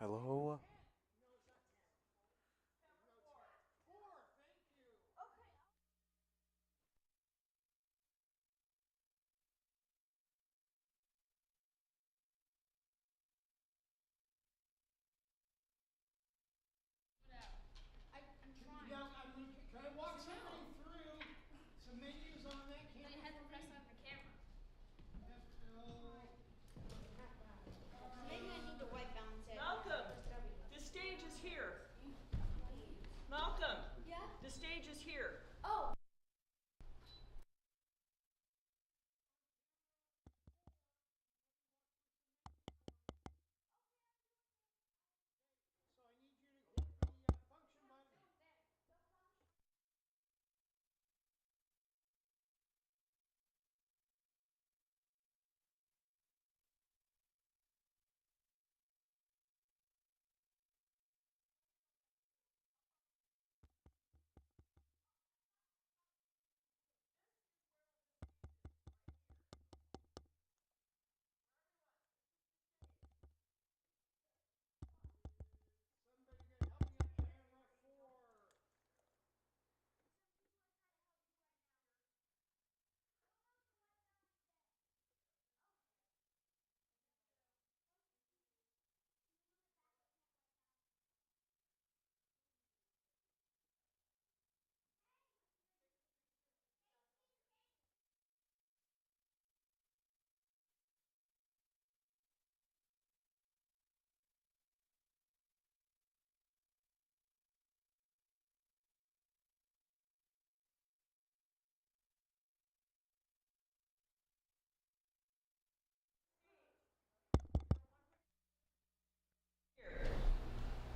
Hello? Now, can I walk somebody through some menus on that camera? You had to press on the camera. Maybe I need to white balance it. Malcolm, the stage is here. Malcolm, Yeah? the stage is here. Oh. So I need you to hit the function button. Somebody gonna help me on camera 4.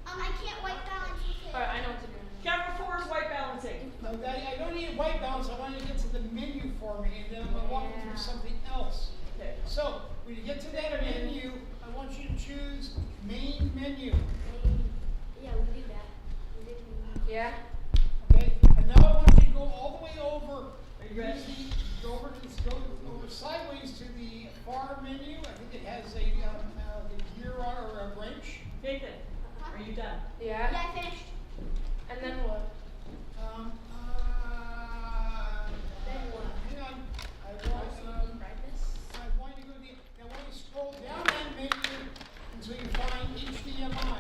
I can't white balance because. Alright, I know what to do. Camera 4 is white balancing. No, Daddy, I don't need a white balance. I want you to get to the menu for me, and then I'm gonna walk you through something else. Okay. So when you get to that menu, I want you to choose main menu. Yeah, we do that. We did. Yeah? Okay, and now I want you to go all the way over. Are you ready? Go over sideways to the far menu. I think it has a gear or a wrench. Nathan, are you done? Yeah? Yeah, I finished. And then what? Um, Then what? Hang on. Brightness? I want you to go to the. Now, when you scroll down that menu until you find HDMI.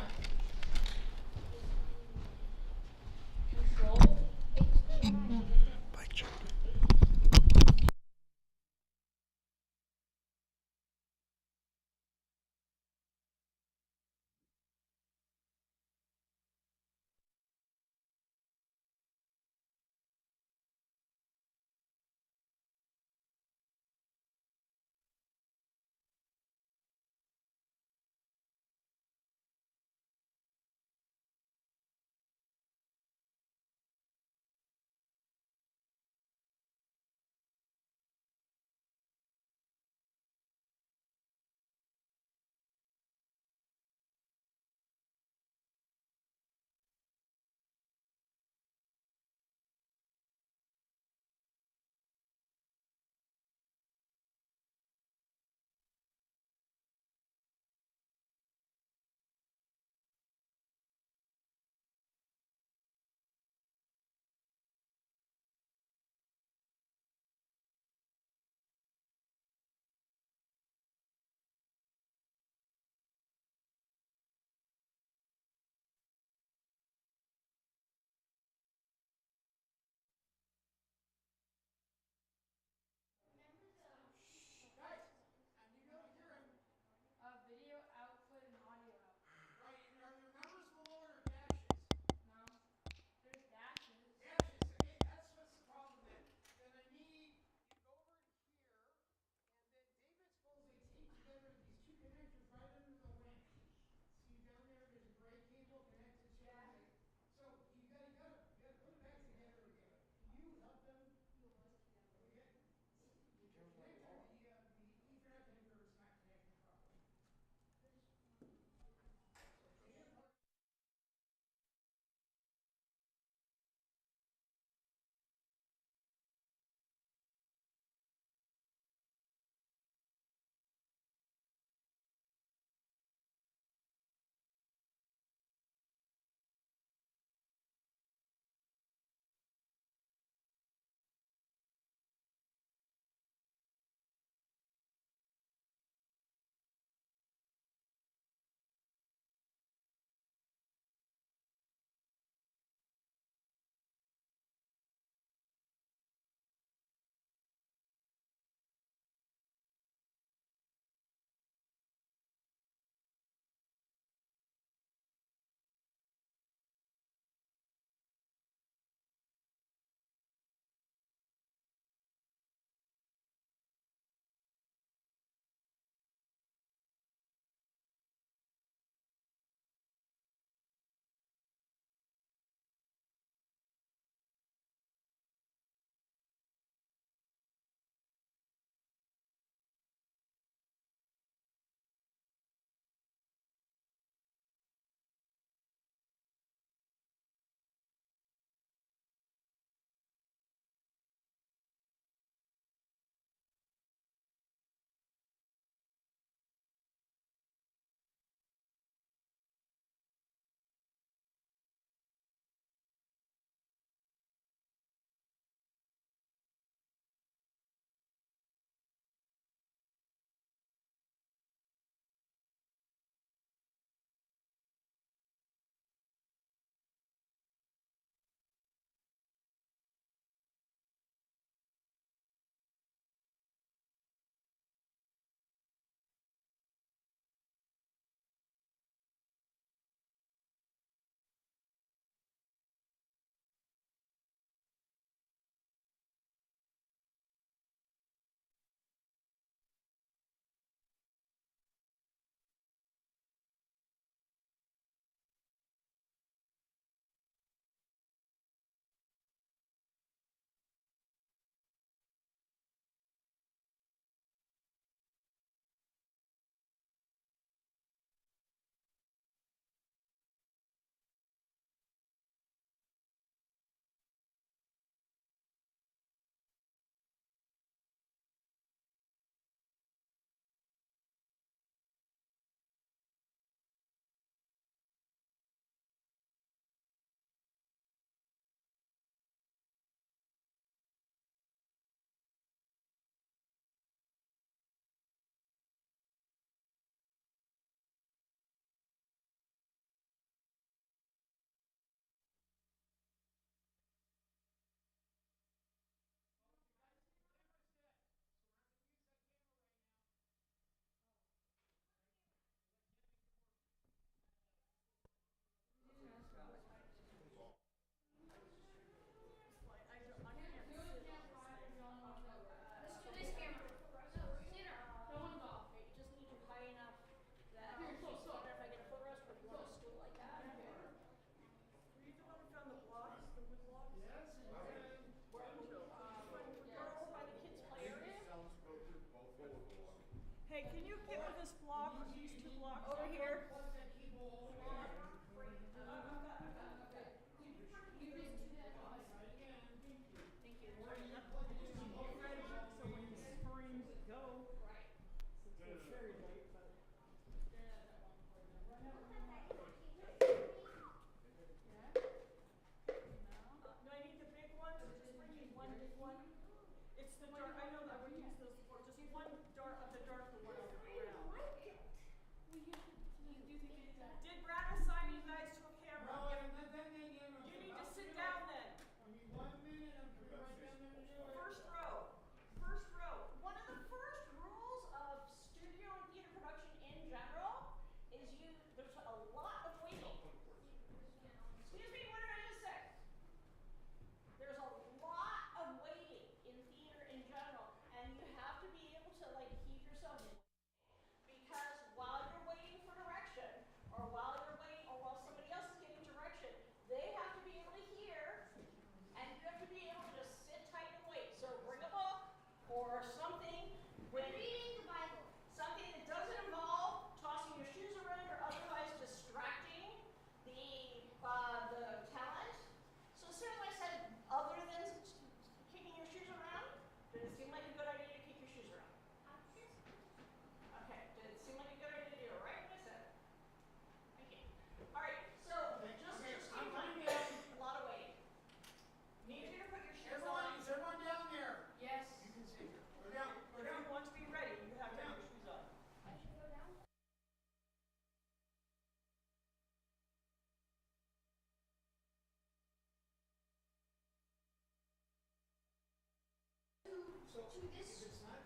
So if it's not,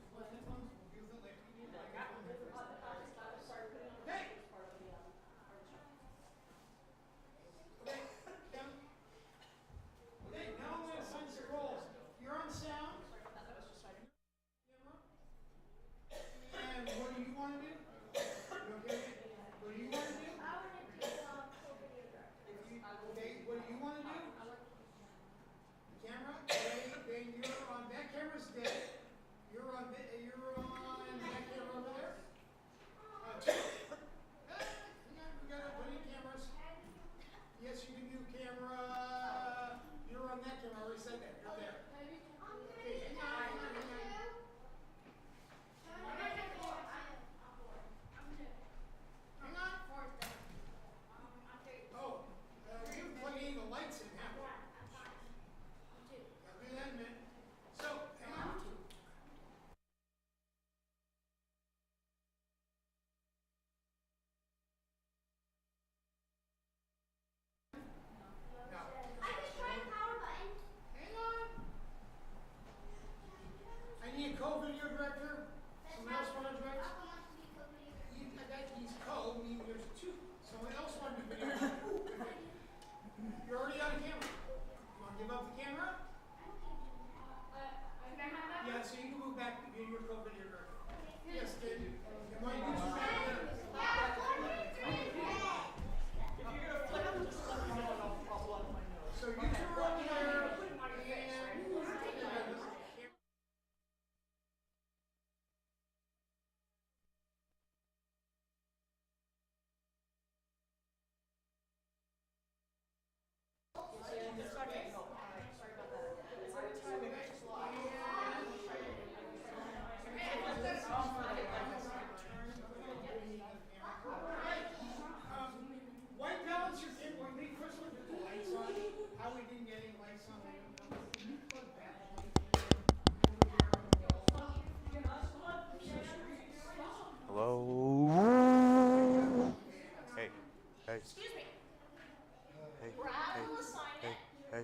well, headphones, we'll do it later. Okay. Okay, Kim. Okay, now I'm gonna assign some roles. You're on sound. Camera. And what do you want to do? You okay? What do you want to do? I want to do Okay, what do you want to do? Camera, okay, then you're on, that camera's dead. You're on that camera over there. Two. Hang on, we got plenty of cameras. Yes, you can do camera. You're on that camera, I already said that, you're there. Okay, hang on. Hang on. Oh, we haven't plugged any of the lights in, have we? I'll do that in a minute. So, hang on. Now, I just tried power button. hang on. I need a co-video director. Someone else want to direct? He's co, meaning there's two. Someone else want to do video. You're already on camera. You want to give up the camera? Yeah, so you can move back to being your co-video director. Yes, then. And why don't you move back there? If you're gonna flip it, just let me know and I'll blow up my nose. So you two are over there. White balance your kid, when we first looked at the lights on, how we didn't get any lights on. Hello? Hey. Hey. Excuse me. Hey. We're at Hey. the assignment. Hey. Hey.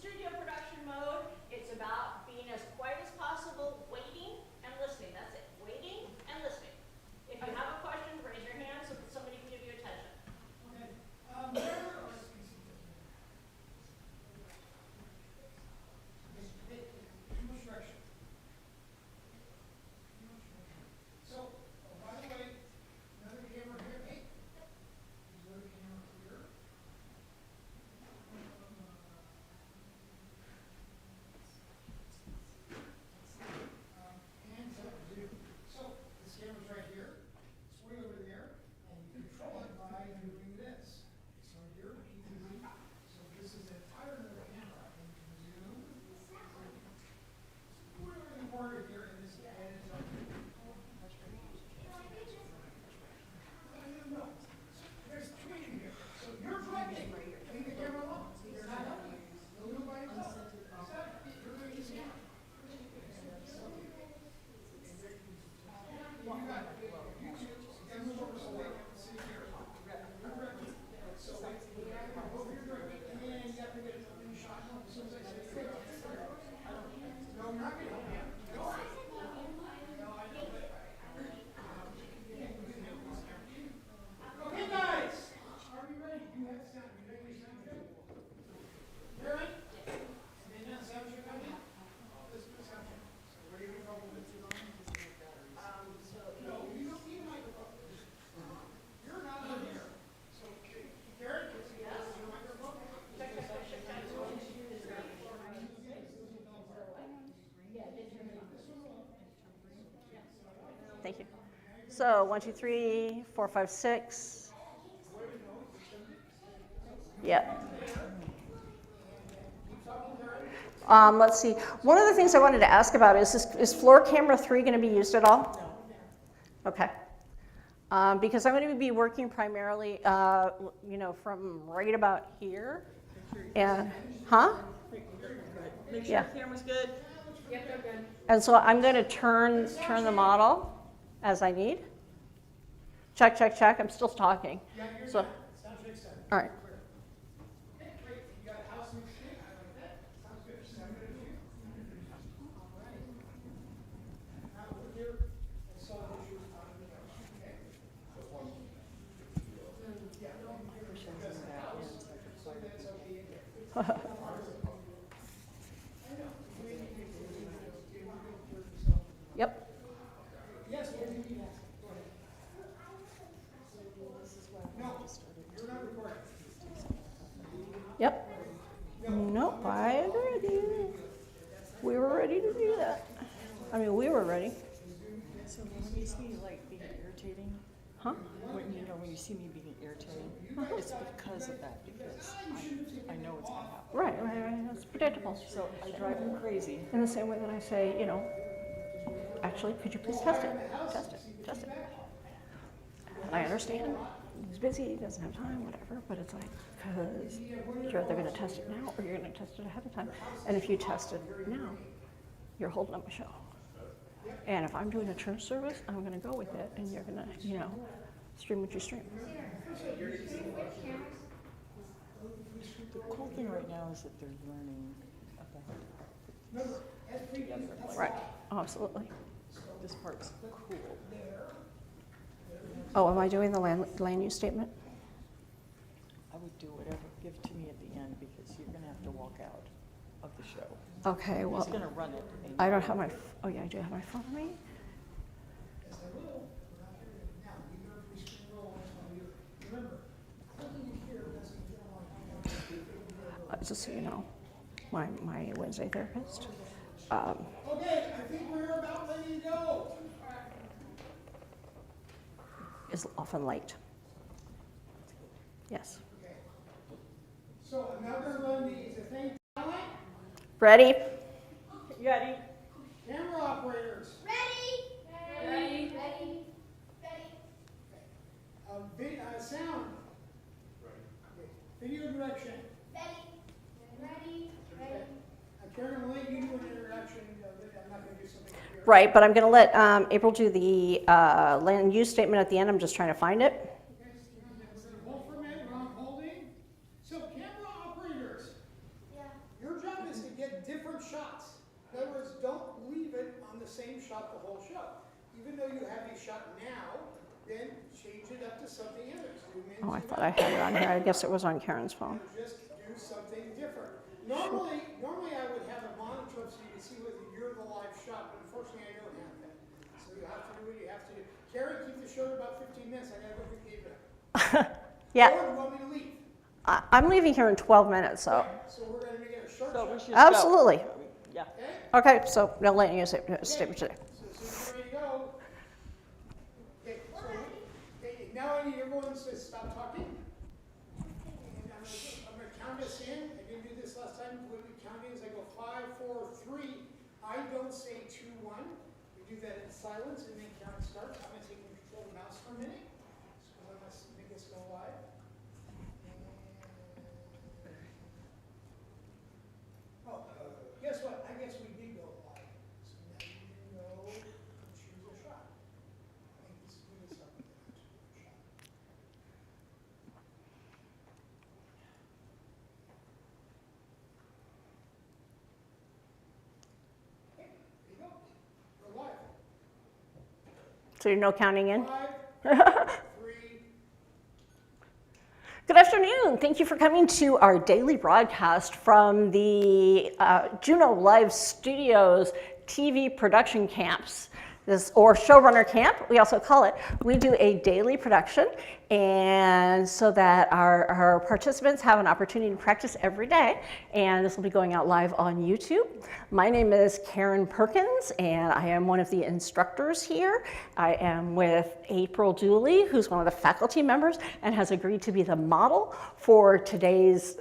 studio production mode, it's about being as quiet as possible, waiting and listening. That's it. Waiting and listening. If you have a question, raise your hand so that somebody can give you attention. Okay. Too much direction. So, by the way, another camera here. Hey, there's another camera here. And zoom. So, this camera's right here. It's way over there, and you control it by doing this. It's right here. So this is an entire other camera. And you can zoom. We're in the corner here, and this is no. There's three in here. So you're directing. Leave the camera alone. You're not helping. You'll do it by yourself. You're doing this camera. You got it. You move over so they can see here. You're directing. So both of you are directing, and then you have to get a shot. As soon as I say you're going. No, you're not going to. No, I know. Okay, guys. Are we ready? You have sound. You ready to sound good? Karen? And then that sound you're coming? This is the sound. So where are you going with it? No, you don't need a microphone. You're not on here. So, Karen, is your microphone? Thank you. So 1, 2, 3, 4, 5, 6. Yep. Let's see. One of the things I wanted to ask about is floor camera 3 going to be used at all? No. Okay. Because I'm going to be working primarily, from right about here. And, huh? Make sure Yeah. the camera's good. Yep, they're good. And so I'm going to turn the model as I need. Check, check, check. I'm still talking. Yeah, you're So, good. Sound check set. all right. Okay, great. You got a house mix shape. I like that. Sounds good. Sound good to you? All right. Now look here and solve issues on the couch. Okay? Yeah. Because the house, so that's okay. Yep. Yes, what do you need? Go ahead. No, you're not recording. Yep. Nope, I agree with you. We were ready to do that. I mean, we were ready. So when you see me like being irritating, Huh? when you see me being irritating, it's because of that, because I know it's gonna happen. Right. It's predictable. So I drive him crazy. In the same way that I say, actually, could you please test it? Test it. And I understand. He's busy, he doesn't have time, whatever, but it's like, because you're either going to test it now or you're going to test it ahead of time. And if you test it now, you're holding up a show. And if I'm doing a church service, I'm going to go with it, and you're going to, stream what you stream. The cool thing right now is that they're learning about the other like, Right, absolutely. this part's cool. Oh, am I doing the land use statement? I would do whatever, give to me at the end, because you're gonna have to walk out of the show. Okay, He's well, gonna run it. and- I don't have my, oh yeah, I do have my phone on me. Yes, I will. We're not here now. Either of we screen roll on one of you. Remember, clicking it here doesn't feel like Just so you know, my Wednesday therapist. Okay, I think we're about ready to go. Is often late. Yes. Okay. So I'm now going to run the thing. Ready? Ready? Camera operators. Ready? Sound. Okay. Video direction. Ready? Karen, I'm going to let you do an introduction. I'm not going to do something here. Right, but I'm going to let April do the land use statement at the end. I'm just trying to find it. Okay, we're going to hold for a minute. We're on holding. So camera operators. Yeah. Your job get different shots. In other words, don't leave it on the same shot the whole show. Even though you have a shot now, then change it up to something else. Oh, I thought I had it on here. I guess it was on Karen's phone. Just do something different. Normally I would have a monitor up so you can see whether you're the live shot, but unfortunately I don't have that. So you have to do what you have to do. Karen, keep the show to about 15 minutes. I gotta go get David up. Yeah. Or do you want me to leave? I'm leaving here in 12 minutes, so. So we're gonna make it a short So we shot. should go. Absolutely. Yeah. Okay? Okay, so no letting you stay today. So as soon as you're ready to go. Okay, so now I need everyone to stop talking. And I'm gonna count us in. I didn't do this last time. What we count in is I go 5, 4, 3. I don't say 2, 1. We do that in silence and then count starts. I'm gonna take control of the mouse for a minute. So I'm gonna make this go live. Oh, guess what? I guess we did go live. So now you can go and choose a shot. I think this is really something that I choose a shot. Okay, there you go. We're live. So you're no counting in? 5, 3. Good afternoon. Thank you for coming to our daily broadcast from the Juneau Live Studios TV production camps. Or Showrunner Camp, we also call it. We do a daily production, and so that our participants have an opportunity to practice every day, and this will be going out live on YouTube. My name is Karen Perkins, and I am one of the instructors here. I am with April Dooley, who's one of the faculty members, and has agreed to be the model for today's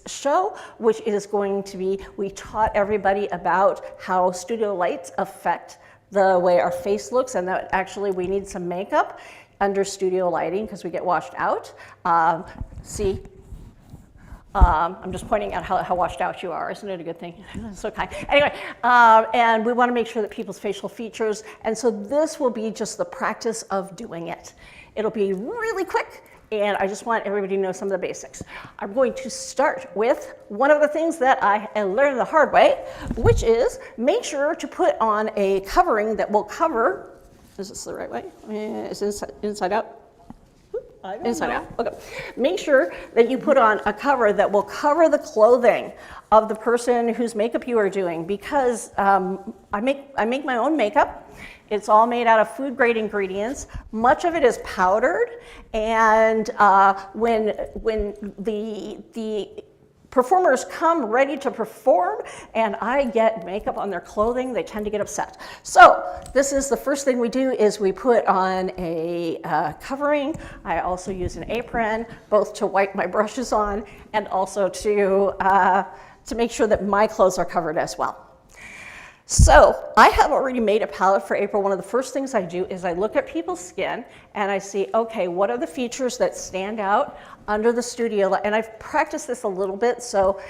show, which is going to be, we taught everybody about how studio lights affect the way our face looks, and that actually we need some makeup under studio lighting because we get washed out. See, I'm just pointing out how washed out you are. Isn't it a good thing? So kind. Anyway, and we want to make sure that people's facial features, and so this will be just the practice of doing it. It'll be really quick, and I just want everybody to know some of the basics. I'm going to start with one of the things that I learned the hard way, which is make sure to put on a covering that will cover, is this the right way? Is it inside out? I don't Inside know. out, okay. Make sure that you put on a cover that will cover the clothing of the person whose makeup you are doing, because I make my own makeup. It's all made out of food grade ingredients. Much of it is powdered, and when the performers come ready to perform and I get makeup on their clothing, they tend to get upset. So this is the first thing we do, is we put on a covering. I also use an apron, both to wipe my brushes on and also to make sure that my clothes are covered as well. So I have already made a palette for April. One of the first things I do is I look at people's skin and I see, okay, what are the features that stand out under the studio light? And I've practiced this a little bit, so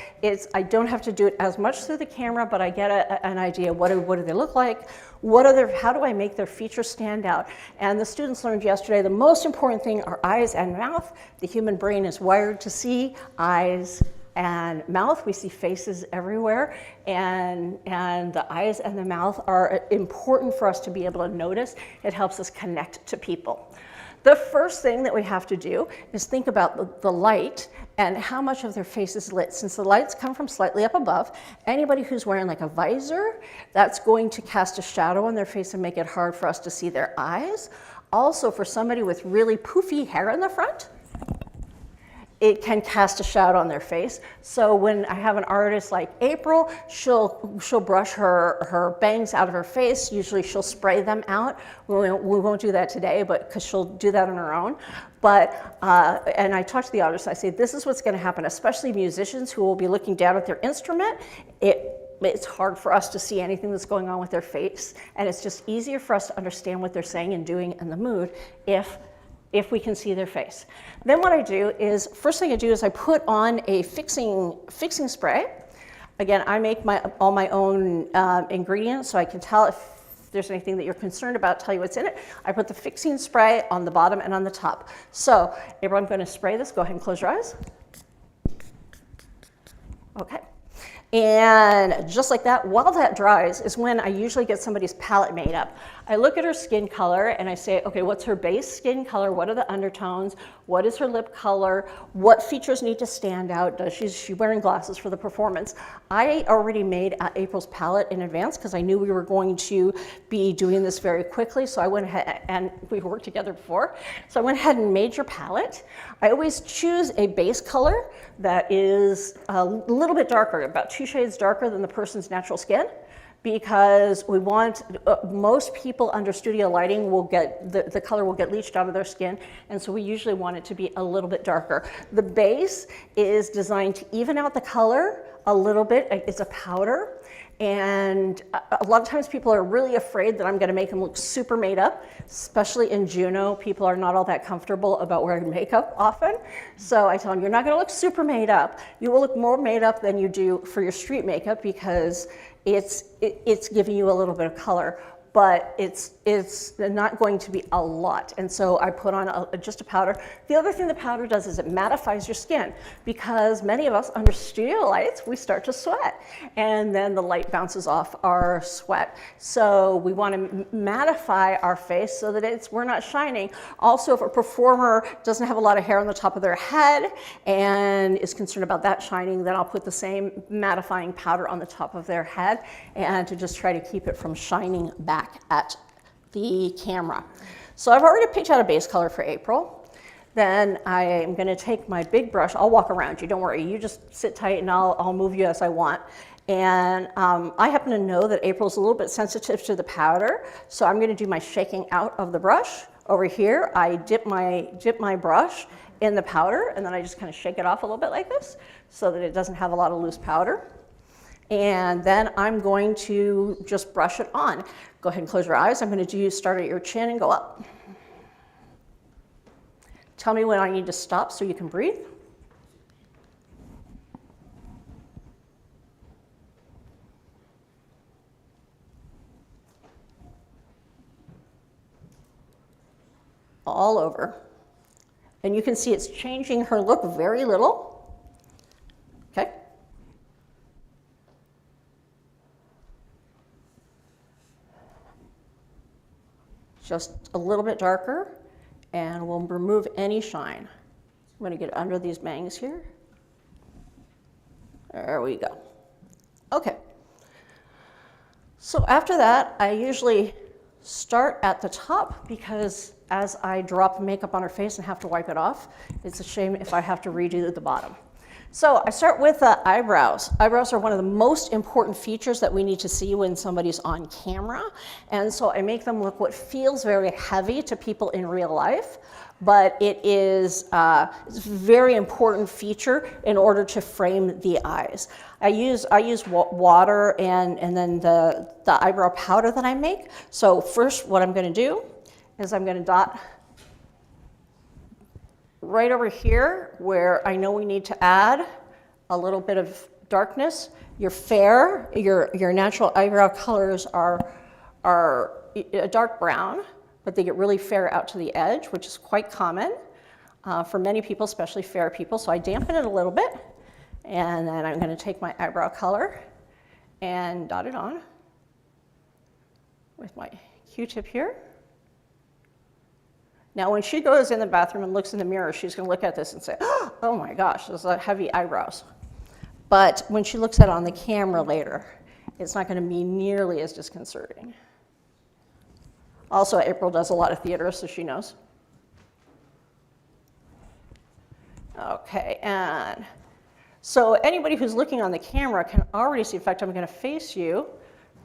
I don't have to do it as much through the camera, but I get an idea. What do they look like? How do I make their features stand out? And the students learned yesterday the most important thing are eyes and mouth. The human brain is wired to see eyes and mouth. We see faces everywhere, and the eyes and the mouth are important for us to be able to notice. It helps us connect to people. The first thing that we have to do is think about the light and how much of their face is lit. Since the lights come from slightly up above, anybody who's wearing like a visor, that's going to cast a shadow on their face and make it hard for us to see their eyes. Also, for somebody with really poofy hair in the front, it can cast a shadow on their face. So when I have an artist like April, she'll brush her bangs out of her face. Usually she'll spray them out. We won't do that today, but because she'll do that on her own. But, and I talk to the artist, I say, this is what's gonna happen, especially musicians who will be looking down at their instrument. It's hard for us to see anything that's going on with their face, and it's just easier for us to understand what they're saying and doing in the mood if we can see their face. Then what I do is, first thing I do is I put on a fixing spray. Again, I make all my own ingredients, so I can tell if there's anything that you're concerned about, tell you what's in it. I put the fixing spray on the bottom and on the top. So, April, I'm gonna spray this. Go ahead and close your eyes. Okay. And just like that, while that dries is when I usually get somebody's palette made up. I look at her skin color and I say, okay, what's her base skin color? What are the undertones? What is her lip color? What features need to stand out? Does she wearing glasses for the performance? I already made April's palette in advance because I knew we were going to be doing this very quickly. So I went ahead, and we worked together before. So I went ahead and made your palette. I always choose a base color that is a little bit darker, about 2 shades darker than the person's natural skin, because we want, most people under studio lighting will get, the color will get leached out of their skin, and so we usually want it to be a little bit darker. The base is designed to even out the color a little bit. It's a powder, and a lot of times people are really afraid that I'm gonna make them look super made up, especially in Juneau. People are not all that comfortable about wearing makeup often. So I tell them, you're not gonna look super made up. You will look more made up than you do for your street makeup because it's giving you a little bit of color, but it's not going to be a lot. And so I put on just a powder. The other thing the powder does is it mattifies your skin, because many of us under studio lights, we start to sweat, and then the light bounces off our sweat. So we want to mattify our face so that we're not shining. Also, if a performer doesn't have a lot of hair on the top of their head and is concerned about that shining, then I'll put the same mattifying powder on the top of their head, and to just try to keep it from shining back at the camera. So I've already picked out a base color for April. Then I am going to take my big brush. I'll walk around you, don't worry. You just sit tight and I'll move you as I want. And I happen to know that April's a little bit sensitive to the powder, so I'm going to do my shaking out of the brush. Over here, I dip my brush in the powder, and then I just kind of shake it off a little bit like this so that it doesn't have a lot of loose powder. And then I'm going to just brush it on. Go ahead and close your eyes. I'm going to start at your chin and go up. Tell me when I need to stop so you can breathe. All over. And you can see it's changing her look very little. Okay. Just a little bit darker, and we'll remove any shine. I'm going to get under these bangs here. There we go. Okay. So after that, I usually start at the top, because as I drop makeup on her face and have to wipe it off, it's a shame if I have to redo the bottom. So I start with eyebrows. Eyebrows are one of the most important features that we need to see when somebody's on camera. And so I make them look what feels very heavy to people in real life, but it's a very important feature in order to frame the eyes. I use water and then the eyebrow powder that I make. So first what I'm gonna do is I'm gonna dot right over here where I know we need to add a little bit of darkness. Your fair, your natural eyebrow colors are a dark brown, but they get really fair out to the edge, which is quite common for many people, especially fair people. So I dampen it a little bit, and then I'm going to take my eyebrow color and dot it on with my Q-tip here. Now, when she goes in the bathroom and looks in the mirror, she's going to look at this and say, oh my gosh, those are heavy eyebrows. But when she looks at it on the camera later, it's not going to be nearly as disconcerting. Also, April does a lot of theater, so she knows. Okay, and so anybody who's looking on the camera can already see, in fact, I'm going to face you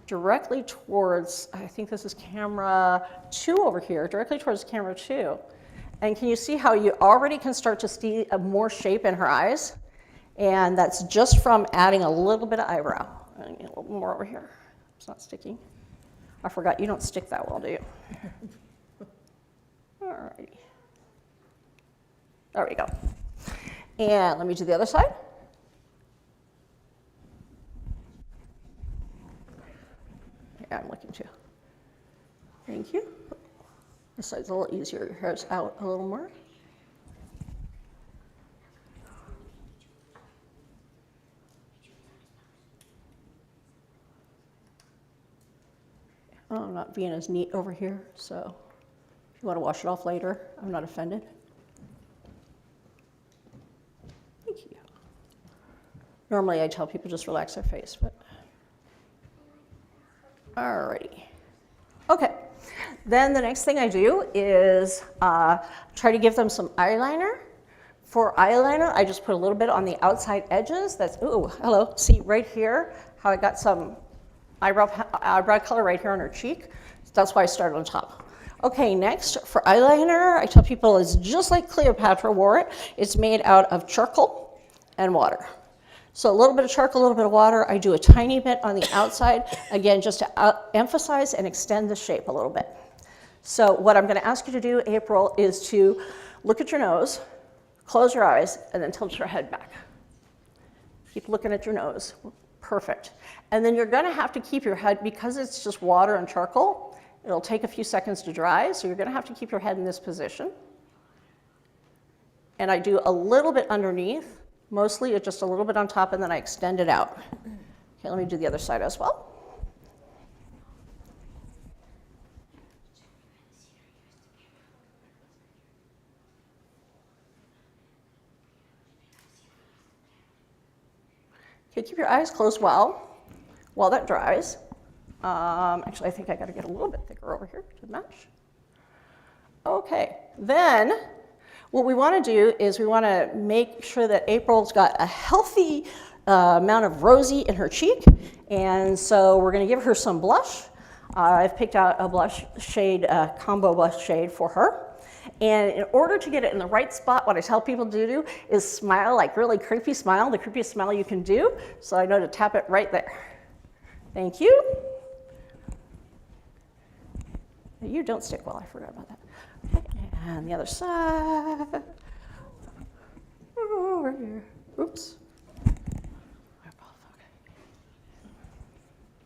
directly towards, I think this is camera 2 over here, directly towards camera 2. And can you see how you already can start to see more shape in her eyes? And that's just from adding a little bit of eyebrow. A little more over here. It's not sticking. I forgot you don't stick that well, do you? All righty. There we go. And let me do the other side. Yeah, I'm looking too. Thank you. This side's a little easier. Your hair's out a little more. I'm not being as neat over here, so if you want to wash it off later, I'm not offended. Thank you. Normally I tell people just relax their face, but alrighty. Okay, then the next thing I do is try to give them some eyeliner. For eyeliner, I just put a little bit on the outside edges. That's, ooh, hello, see right here how I got some eyebrow color right here on her cheek. That's why I started on top. Okay, next, for eyeliner, I tell people it's just like Cleopatra wore it. It's made out of charcoal and water. So a little bit of charcoal, a little bit of water. I do a tiny bit on the outside, again, just to emphasize and extend the shape a little bit. So what I'm going to ask you to do, April, is to look at your nose, close your eyes, and then tilt your head back. Keep looking at your nose. Perfect. And then you're going to have to keep your head, because it's just water and charcoal, it'll take a few seconds to dry, so you're going to have to keep your head in this position. And I do a little bit underneath. Mostly it's just a little bit on top, and then I extend it out. Okay, let me do the other side as well. Okay, keep your eyes closed while that dries. Actually, I think I got to get a little bit thicker over here to match. Okay, then what we want to do is we want to make sure that April's got a healthy amount of rosy in her cheek, and so we're going to give her some blush. I've picked out a blush shade, combo blush shade for her. And in order to get it in the right spot, what I tell people to do is smile, like really creepy smile, the creepiest smile you can do. So I know to tap it right there. Thank you. You don't stick well, I forgot about that. Okay, and the other side. Over here. Oops.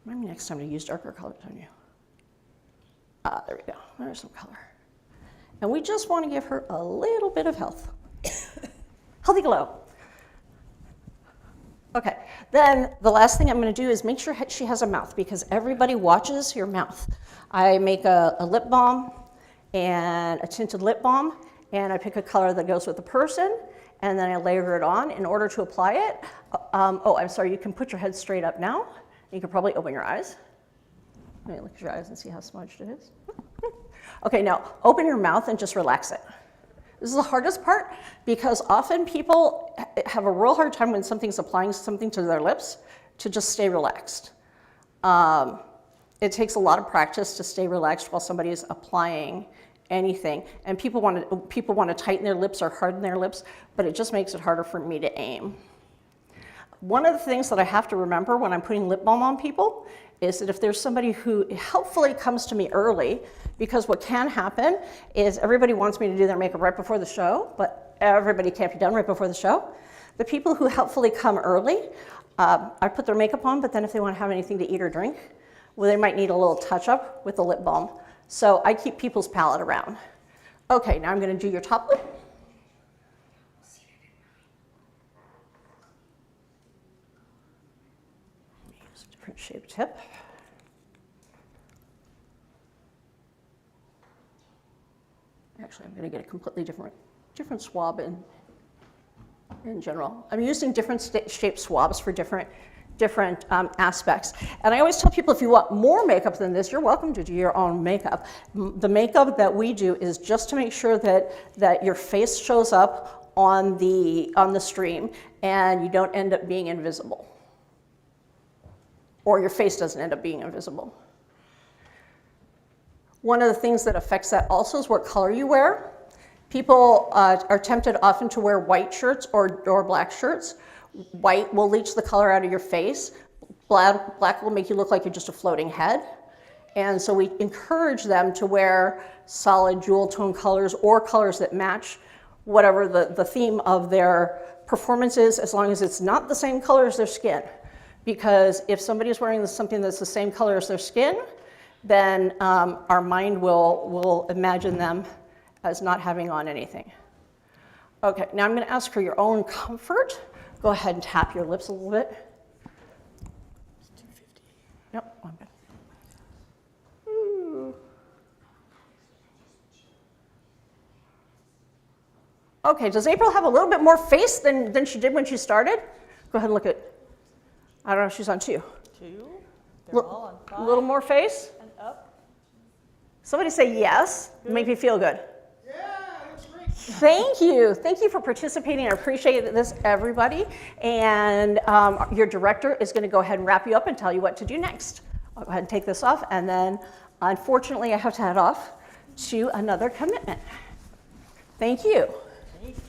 Maybe next time to use darker colors on you. There we go. There's some color. And we just want to give her a little bit of health. Healthy glow. Okay, then the last thing I'm going to do is make sure she has a mouth, because everybody watches your mouth. I make a lip balm and a tinted lip balm, and I pick a color that goes with the person, and then I layer it on in order to apply it. Oh, I'm sorry, you can put your head straight up now. You can probably open your eyes. Let me look at your eyes and see how smudged it is. Okay, now open your mouth and just relax it. This is the hardest part, because often people have a real hard time when something's applying something to their lips to just stay relaxed. It takes a lot of practice to stay relaxed while somebody is applying anything. And people want to tighten their lips or harden their lips, but it just makes it harder for me to aim. One of the things that I have to remember when I'm putting lip balm on people is that if there's somebody who helpfully comes to me early, because what can happen is everybody wants me to do their makeup right before the show, but everybody can't be done right before the show. The people who helpfully come early, I put their makeup on, but then if they want to have anything to eat or drink, well, they might need a little touch-up with the lip balm. So I keep people's palette around. Okay, now I'm going to do your top lip. Use a different shaped tip. Actually, I'm going to get a completely different swab in general. I'm using different shaped swabs for different aspects. And I always tell people, if you want more makeup than this, you're welcome to do your own makeup. The makeup that we do is just to make sure that your face shows up on the stream and you don't end up being invisible. Or your face doesn't end up being invisible. One of the things that affects that also is what color you wear. People are tempted often to wear white shirts or black shirts. White will leach the color out of your face. Black will make you look like you're just a floating head. And so we encourage them to wear solid jewel tone colors or colors that match whatever the theme of their performance is, as long as it's not the same color as their skin. Because if somebody is wearing something that's the same color as their skin, then our mind will imagine them as not having on anything. Okay, now I'm going to ask for your own comfort. Go ahead and tap your lips a little bit. It's 250. Yep, I'm good. Okay, does April have a little bit more face than she did when she started? Go ahead and look at, I don't know if she's on 2. 2. They're all on 5. A little more face? And up. Somebody say yes. Make me feel good. Yeah, looks great. Thank you. Thank you for participating. I appreciate this, everybody. And your director is going to go ahead and wrap you up and tell you what to do next. I'll go ahead and take this off. And then, unfortunately, I have to head off to another commitment. Thank you. Thank you.